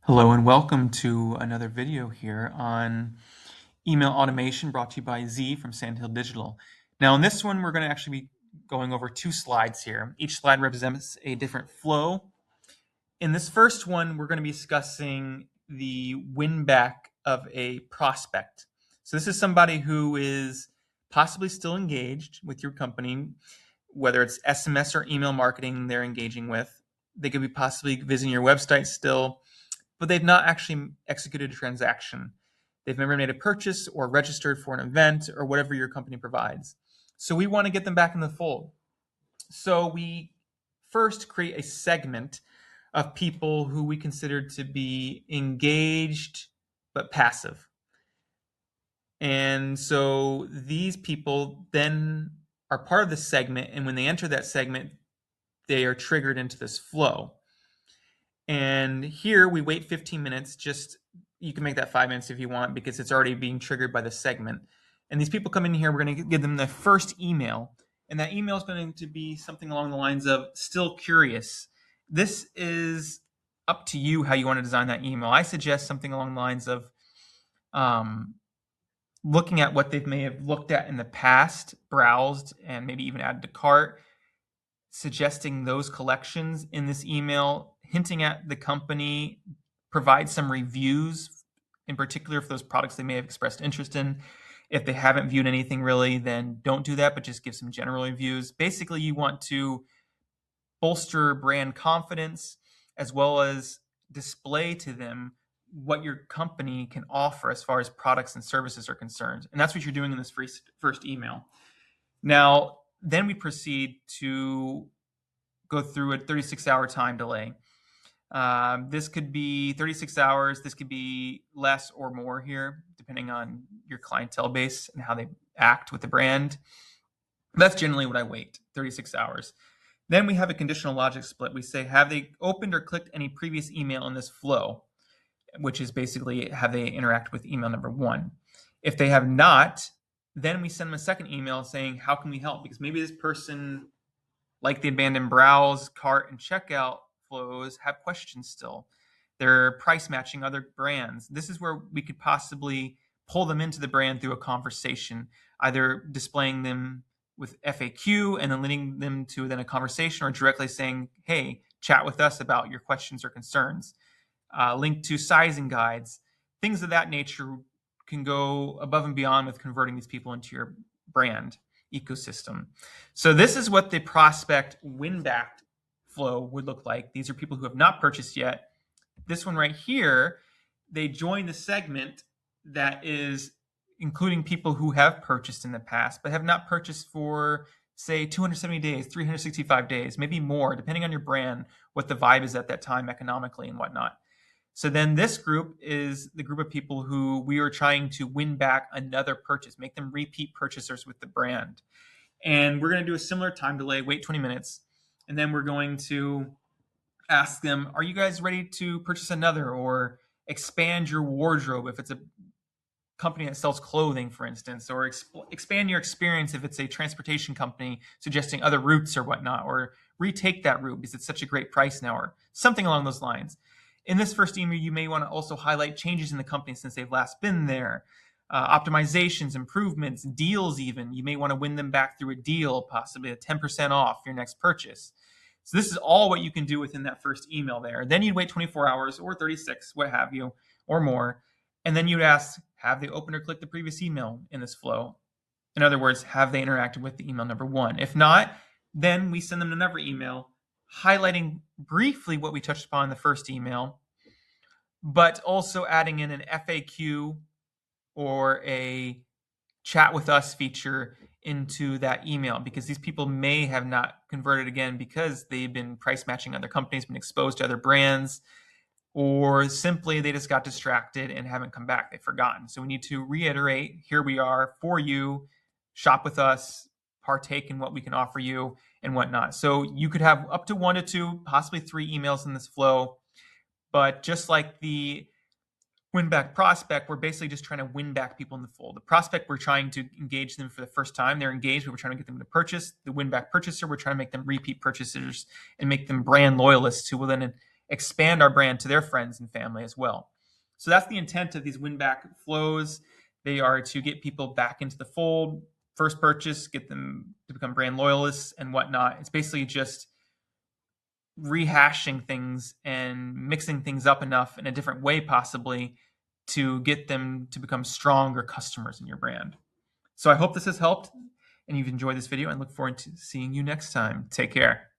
Hello and welcome to another video here on email automation brought to you by Z from Sandhill Digital. Now in this one, we're going to actually be going over two slides here. Each slide represents a different flow. In this first one, we're going to be discussing the win back of a prospect. So this is somebody who is possibly still engaged with your company, whether it's SMS or email marketing they're engaging with. They could be possibly visiting your website still, but they've not actually executed a transaction. They've never made a purchase or registered for an event or whatever your company provides. So we want to get them back in the fold. So we first create a segment of people who we consider to be engaged but passive. And so these people then are part of the segment, and when they enter that segment, they are triggered into this flow. And here we wait 15 minutes. You can make that 5 minutes if you want, because it's already being triggered by the segment. And these people come in here, we're going to give them the first email. And that email is going to be something along the lines of still curious. This is up to you how you want to design that email. I suggest something along the lines of looking at what they may have looked at in the past, browsed, and maybe even added to cart, suggesting those collections in this email, hinting at the company, provide some reviews, in particular for those products they may have expressed interest in. If they haven't viewed anything really, then don't do that, but just give some general reviews. Basically, you want to bolster brand confidence as well as display to them what your company can offer as far as products and services are concerned. And that's what you're doing in this first email. Now, then we proceed to go through a 36-hour time delay. This could be 36 hours. This could be less or more here, depending on your clientele base and how they act with the brand. That's generally what I wait, 36 hours. Then we have a conditional logic split. We say, have they opened or clicked any previous email in this flow, which is basically, have they interacted with email number 1? If they have not, then we send them a second email saying, how can we help? Because maybe this person, like the abandoned browse, cart, and checkout flows, have questions still. They're price matching other brands. This is where we could possibly pull them into the brand through a conversation, either displaying them with FAQ and then leading them to then a conversation, or directly saying, hey, chat with us about your questions or concerns. Link to sizing guides. Things of that nature can go above and beyond with converting these people into your brand ecosystem. So this is what the prospect win-back flow would look like. These are people who have not purchased yet. This one right here, they join the segment that is including people who have purchased in the past, but have not purchased for, say, 270 days, 365 days, maybe more, depending on your brand, what the vibe is at that time economically and whatnot. So then this group is the group of people who we are trying to win back another purchase, make them repeat purchasers with the brand. And we're going to do a similar time delay, wait 20 minutes, and then we're going to ask them, are you guys ready to purchase another or expand your wardrobe if it's a company that sells clothing, for instance, or expand your experience if it's a transportation company suggesting other routes or whatnot, or retake that route because it's such a great price now, or something along those lines. In this first email, you may want to also highlight changes in the company since they've last been there, optimizations, improvements, deals even. You may want to win them back through a deal, possibly a 10% off your next purchase. So this is all what you can do within that first email there. Then you'd wait 24 hours or 36, what have you, or more. And then you'd ask, have they opened or clicked the previous email in this flow? In other words, have they interacted with the email number 1? If not, then we send them another email highlighting briefly what we touched upon in the first email, but also adding in an FAQ or a chat with us feature into that email, because these people may have not converted again because they've been price matching other companies, been exposed to other brands, or simply they just got distracted and haven't come back. They've forgotten. So we need to reiterate, here we are for you, shop with us, partake in what we can offer you and whatnot. So you could have up to 1 to 2, possibly 3 emails in this flow. But just like the win back prospect, we're basically just trying to win back people in the fold. The prospect, we're trying to engage them for the first time. They're engaged, but we're trying to get them to purchase. The win back purchaser, we're trying to make them repeat purchasers and make them brand loyalists who will then expand our brand to their friends and family as well. So that's the intent of these win back flows. They are to get people back into the fold, first purchase, get them to become brand loyalists and whatnot. It's basically just rehashing things and mixing things up enough in a different way, possibly, to get them to become stronger customers in your brand. So I hope this has helped and you've enjoyed this video, and look forward to seeing you next time. Take care.